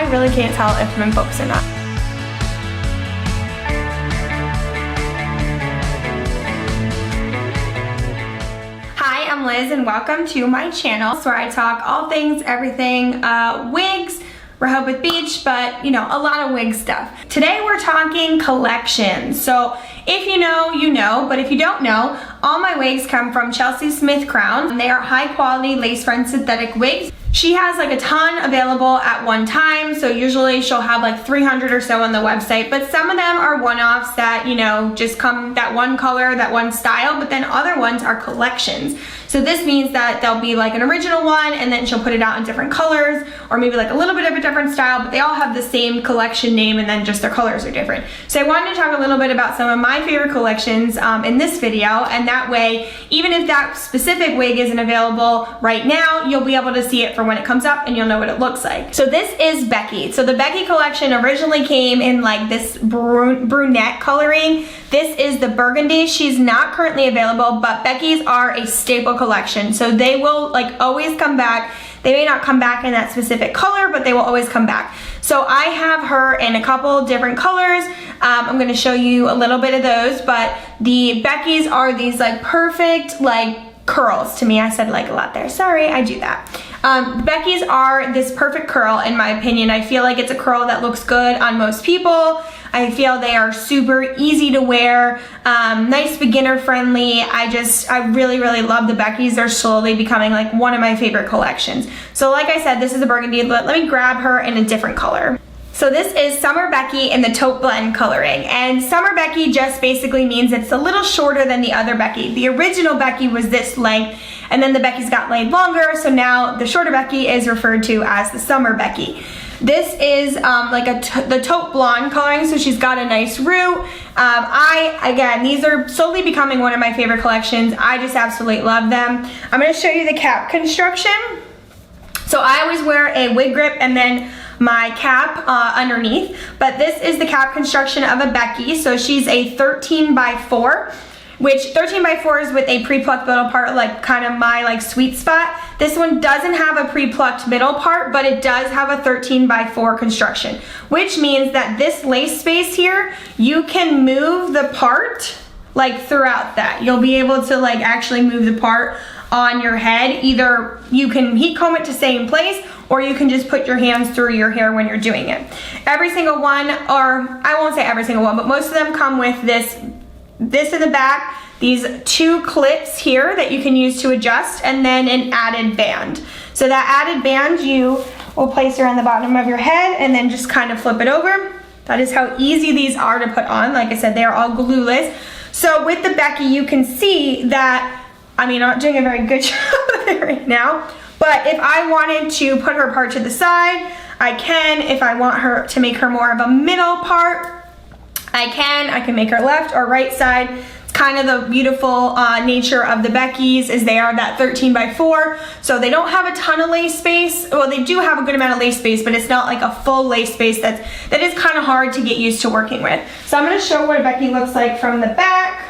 I really can't tell if I'm in focus or not. Hi, I'm Liz and welcome to my channel where I talk all things, everything, wigs, Rehoboth Beach, but you know, a lot of wig stuff. Today we're talking collections. So if you know, you know, but if you don't know, all my wigs come from Chelsey Smith Crown. They are high quality lace front synthetic wigs. She has like a ton available at one time, so usually she'll have like 300 or so on the website, but some of them are one-offs that, you know, just come that one color, that one style, but then other ones are collections. So this means that there'll be like an original one and then she'll put it out in different colors or maybe like a little bit of a different style, but they all have the same collection name and then just their colors are different. So I wanted to talk a little bit about some of my favorite collections in this video, and that way, even if that specific wig isn't available right now, you'll be able to see it for when it comes up and you'll know what it looks like. So this is Becky. So the Becky collection originally came in like this brunette coloring. This is the burgundy. She's not currently available, but Becky's are a staple collection. So they will like always come back. They may not come back in that specific color, but they will always come back. So I have her in a couple different colors. I'm gonna show you a little bit of those, but the Becky's are these like perfect like curls. To me, I said like a lot there. Sorry, I do that. Becky's are this perfect curl in my opinion. I feel like it's a curl that looks good on most people. I feel they are super easy to wear, nice beginner friendly. I really love the Becky's. They're slowly becoming like one of my favorite collections. So like I said, this is a burgundy, but let me grab her in a different color. So this is Summer Becky in the taupe blend coloring, and Summer Becky just basically means it's a little shorter than the other Becky. The original Becky was this length, and then the Becky's got laid longer, so now the shorter Becky is referred to as the Summer Becky. This is like the taupe blonde coloring, so she's got a nice root. Again, these are slowly becoming one of my favorite collections. I just absolutely love them. I'm gonna show you the cap construction. So I always wear a wig grip and then my cap underneath, but this is the cap construction of a Becky. So she's a 13x4, which 13x4 is with a pre-plucked middle part, like kind of my like sweet spot. This one doesn't have a pre-plucked middle part, but it does have a 13x4 construction, which means that this lace space here, you can move the part like throughout that. You'll be able to like actually move the part on your head. Either you can heat comb it to stay in place, or you can just put your hands through your hair when you're doing it. Every single one, or I won't say every single one, but most of them come with this in the back, these two clips here that you can use to adjust, and then an added band. So that added band you will place around the bottom of your head and then just kind of flip it over. That is how easy these are to put on. Like I said, they are all glueless. So with the Becky, you can see that, I mean, I'm not doing a very good job of it right now, but if I wanted to put her part to the side, I can. If I want her to make her more of a middle part, I can make her left or right side. It's kind of the beautiful nature of the Becky's is they are that 13x4, so they don't have a ton of lace space. Well, they do have a good amount of lace space, but it's not like a full lace space that is kind of hard to get used to working with. So I'm gonna show what a Becky looks like from the back.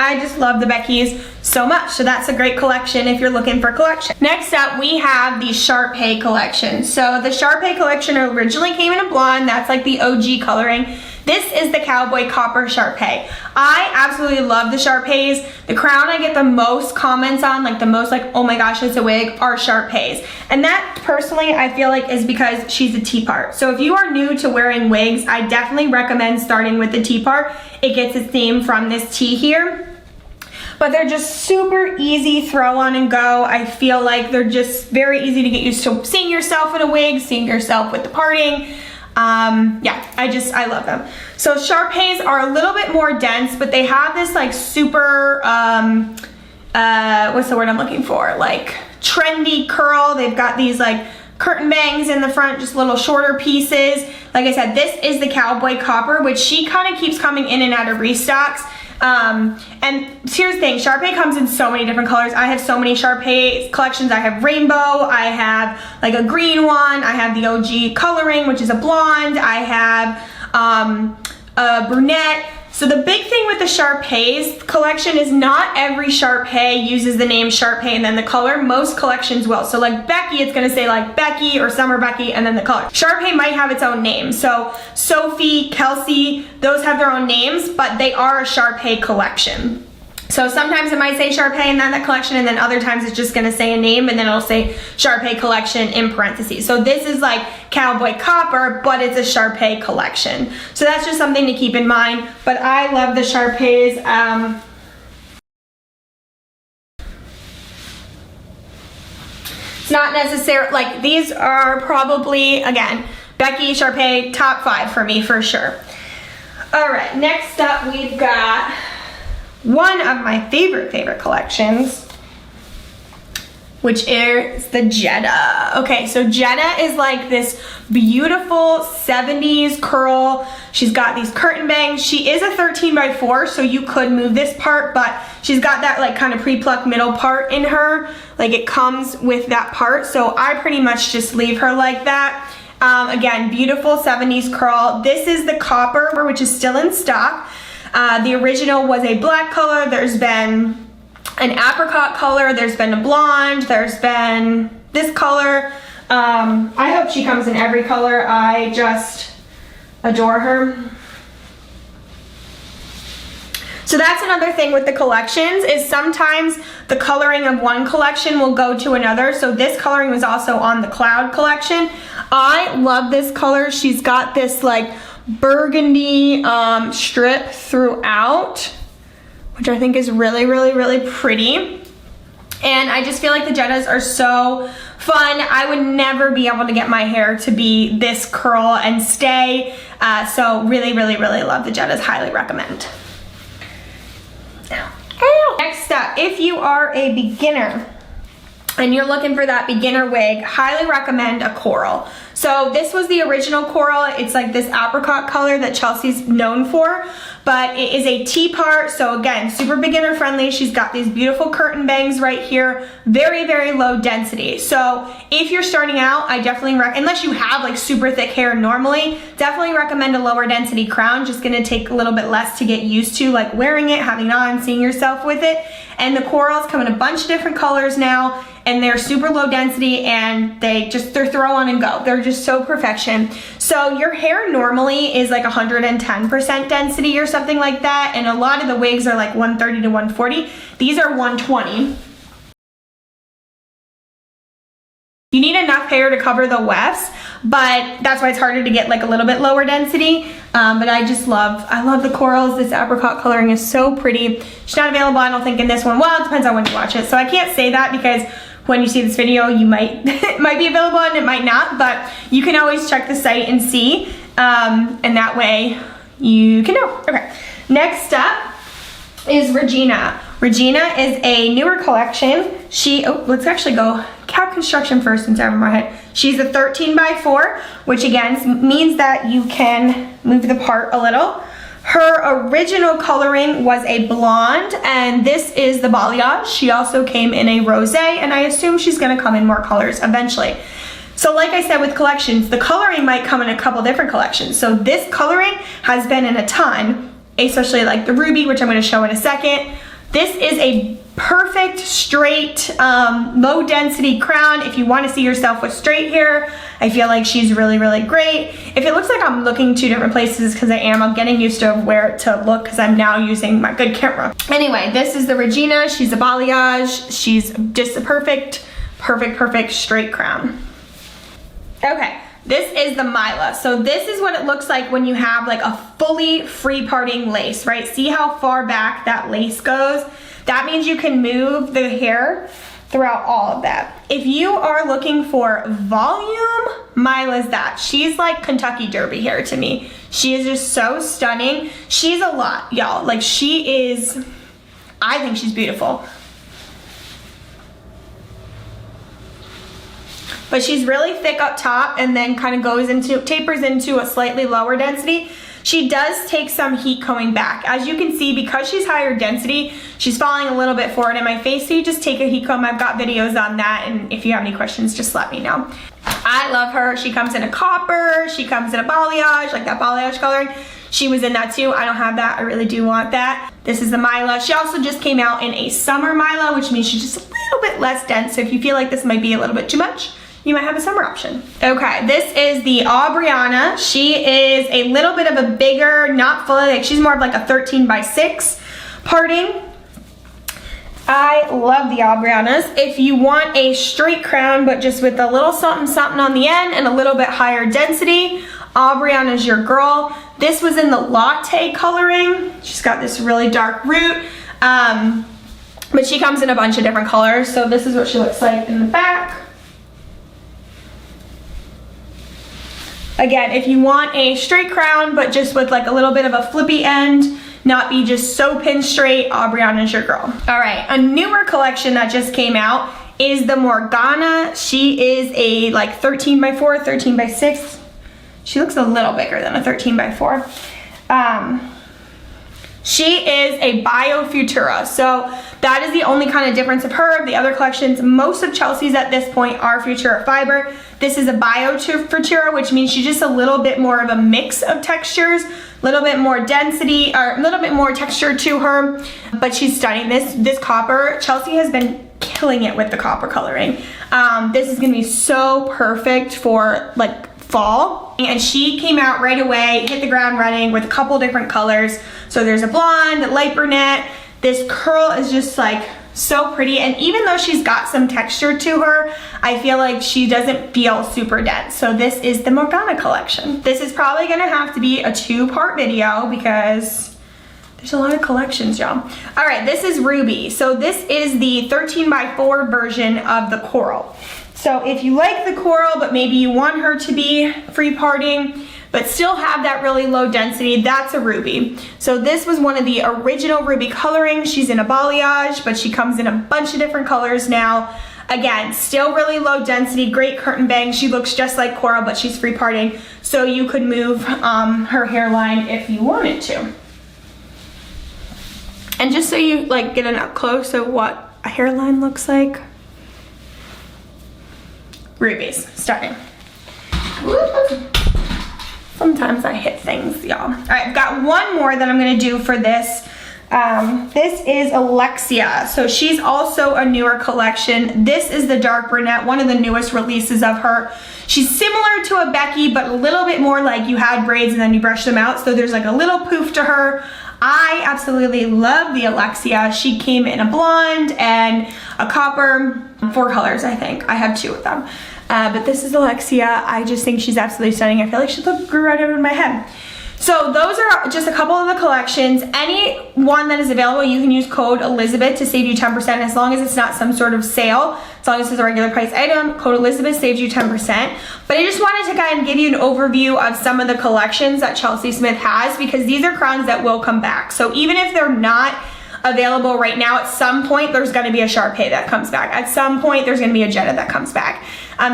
I just love the Becky's so much, so that's a great collection if you're looking for a collection. Next up, we have the Sharpay collection. So the Sharpay collection originally came in a blonde. That's like the OG coloring. This is the Cowboy Copper Sharpay. I absolutely love the Sharpays. The crown I get the most comments on, like the most like, oh my gosh, it's a wig, are Sharpays. And that personally, I feel like is because she's a T-part. So if you are new to wearing wigs, I definitely recommend starting with the T-part. It gets its name from this T here. But they're just super easy throw on and go. I feel like they're just very easy to get used to seeing yourself in a wig, seeing yourself with the parting. Yeah, I love them. So Sharpays are a little bit more dense, but they have this like super, what's the word I'm looking for? Like trendy curl. They've got these like curtain bangs in the front, just little shorter pieces. Like I said, this is the Cowboy Copper, which she kind of keeps coming in and out of restocks. And here's the thing, Sharpay comes in so many different colors. I have so many Sharpay collections. I have rainbow, I have like a green one, I have the OG coloring, which is a blonde, I have a brunette. So the big thing with the Sharpae's collection is not every Sharpae uses the name Sharpae and then the color. Most collections will. So like Becky, it's gonna say like Becky or Summer Becky and then the color. Sharpae might have its own name. So Sophie, Kelsey, those have their own names, but they are a Sharpae collection. So sometimes it might say Sharpae and then the collection, and then other times it's just gonna say a name and then it'll say Sharpae collection in parentheses. So this is like Cowboy Copper, but it's a Sharpae collection. So that's just something to keep in mind. But I love the Sharpae's. It's not necessarily, like these are probably, again, Becky, Sharpae, top 5 for me for sure. All right, next up we've got one of my favorite collections, which is the Jetta. Okay, so Jetta is like this beautiful 70s curl. She's got these curtain bangs. She is a 13x4, so you could move this part, but she's got that like kind of pre-plucked middle part in her. Like it comes with that part, so I pretty much just leave her like that. Again, beautiful 70s curl. This is the copper, which is still in stock. The original was a black color. There's been an apricot color. There's been a blonde. There's been this color. I hope she comes in every color. I just adore her. So that's another thing with the collections is sometimes the coloring of one collection will go to another. So this coloring was also on the Cloud collection. I love this color. She's got this like burgundy strip throughout, which I think is really pretty. And I just feel like the Jettas are so fun. I would never be able to get my hair to be this curl and stay. So really love the Jettas, highly recommend. Next up, if you are a beginner and you're looking for that beginner wig, highly recommend a coral. So this was the original coral. It's like this apricot color that Chelsey's known for, but it is a T-part. So again, super beginner friendly. She's got these beautiful curtain bangs right here. Very low density. So if you're starting out, I definitely recommend, unless you have like super thick hair normally, definitely recommend a lower density crown. Just gonna take a little bit less to get used to, like wearing it, having it on, seeing yourself with it. And the corals come in a bunch of different colors now, and they're super low density, and they're throw on and go. They're just so perfection. So your hair normally is like 110% density or something like that, and a lot of the wigs are like 130 to 140. These are 120. You need enough hair to cover the wefts, but that's why it's harder to get like a little bit lower density. But I love the corals. This apricot coloring is so pretty. She's not available, I don't think, in this one. Well, it depends on when you watch it. So I can't say that because when you see this video, you might, it might be available and it might not, but you can always check the site and see, and that way you can know. Okay, next up is Regina. Regina is a newer collection. Let's actually go cap construction first since I have in my head. She's a 13x4, which again means that you can move the part a little. Her original coloring was a blonde, and this is the balayage. She also came in a rosé, and I assume she's gonna come in more colors eventually. So like I said with collections, the coloring might come in a couple different collections. So this coloring has been in a ton, especially like the ruby, which I'm gonna show in a second. This is a perfect straight low density crown if you want to see yourself with straight hair. I feel like she's really great. If it looks like I'm looking two different places, because I am, I'm getting used to where to look because I'm now using my good camera. Anyway, this is the Regina. She's a balayage. She's just a perfect straight crown. Okay, this is the Mila. So this is what it looks like when you have like a fully free parting lace, right? See how far back that lace goes? That means you can move the hair throughout all of that. If you are looking for volume, Mila's that. She's like Kentucky Derby hair to me. She is just so stunning. She's a lot, y'all. Like she is, I think she's beautiful. But she's really thick up top and then kind of tapers into a slightly lower density. She does take some heat coming back. As you can see, because she's higher density, she's falling a little bit forward in my face, so you just take a heat comb. I've got videos on that, and if you have any questions, just let me know. I love her. She comes in a copper, she comes in a balayage, like that balayage coloring. She was in that too. I don't have that. I really do want that. This is the Mila. She also just came out in a summer Mila, which means she's just a little bit less dense. So if you feel like this might be a little bit too much, you might have a summer option. Okay, this is the Aubriana. She is a little bit of a bigger, not fully, like she's more of like a 13x6 parting. I love the Aubrianas. If you want a straight crown, but just with a little something something on the end and a little bit higher density, Aubriana's your girl. This was in the latte coloring. She's got this really dark root, but she comes in a bunch of different colors. So this is what she looks like in the back. Again, if you want a straight crown, but just with like a little bit of a flippy end, not be just so pin straight, Aubriana's your girl. All right, a newer collection that just came out is the Morgana. She is a like 13x4, 13x6. She looks a little bigger than a 13x4. She is a bio futura, so that is the only kind of difference of her. The other collections, most of Chelsey's at this point are futura fiber. This is a bio futura, which means she's just a little bit more of a mix of textures, a little bit more density, or a little bit more texture to her, but she's stunning. This copper, Chelsey has been killing it with the copper coloring. This is gonna be so perfect for like fall, and she came out right away, hit the ground running with a couple different colors. So there's a blonde, light brunette. This curl is just like so pretty, and even though she's got some texture to her, I feel like she doesn't feel super dense. So this is the Morgana collection. This is probably gonna have to be a 2-part video because there's a lot of collections, y'all. All right, this is Ruby. So this is the 13x4 version of the coral. So if you like the coral, but maybe you want her to be free parting, but still have that really low density, that's a Ruby. So this was one of the original Ruby colorings. She's in a balayage, but she comes in a bunch of different colors now. Again, still really low density, great curtain bang. She looks just like coral, but she's free parting. So you could move her hairline if you wanted to. And just so you like get an up close of what a hairline looks like. Rubies, stunning. Sometimes I hit things, y'all. All right, I've got one more that I'm gonna do for this. This is Alexia. So she's also a newer collection. This is the dark brunette, one of the newest releases of her. She's similar to a Becky, but a little bit more like you had braids and then you brush them out. So there's like a little poof to her. I absolutely love the Alexia. She came in a blonde and a copper, 4 colors, I think. I have 2 of them. But this is Alexia. I just think she's absolutely stunning. I feel like she grew right over my head. So those are just a couple of the collections. Any one that is available, you can use code Elizabeth to save you 10% as long as it's not some sort of sale. As long as it's a regular price item, code Elizabeth saves you 10%. But I just wanted to kind of give you an overview of some of the collections that Chelsey Smith has, because these are crowns that will come back. So even if they're not available right now, at some point there's going to be a Sharpay that comes back. At some point there's going to be a Jetta that comes back.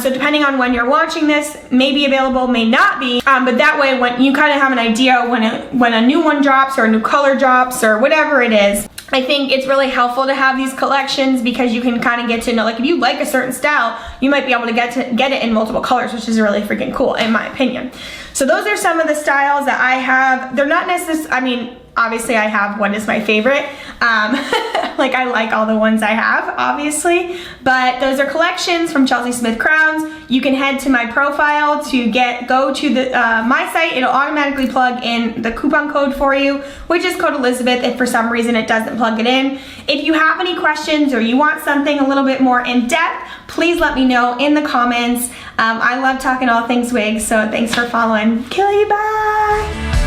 So depending on when you're watching this, may be available, may not be. But that way, when you kind of have an idea when a new one drops or a new color drops or whatever it is, I think it's really helpful to have these collections because you can kind of get to know, like if you like a certain style, you might be able to get it in multiple colors, which is really freaking cool in my opinion. So those are some of the styles that I have. They're not necessarily, I mean, obviously I have one is my favorite. Like I like all the ones I have, obviously, but those are collections from Chelsey Smith Crowns. You can head to my profile to go to the my site. It'll automatically plug in the coupon code for you, which is code Elizabeth if for some reason it doesn't plug it in. If you have any questions or you want something a little bit more in depth, please let me know in the comments. I love talking all things wigs, so thanks for following. Kill you, bye!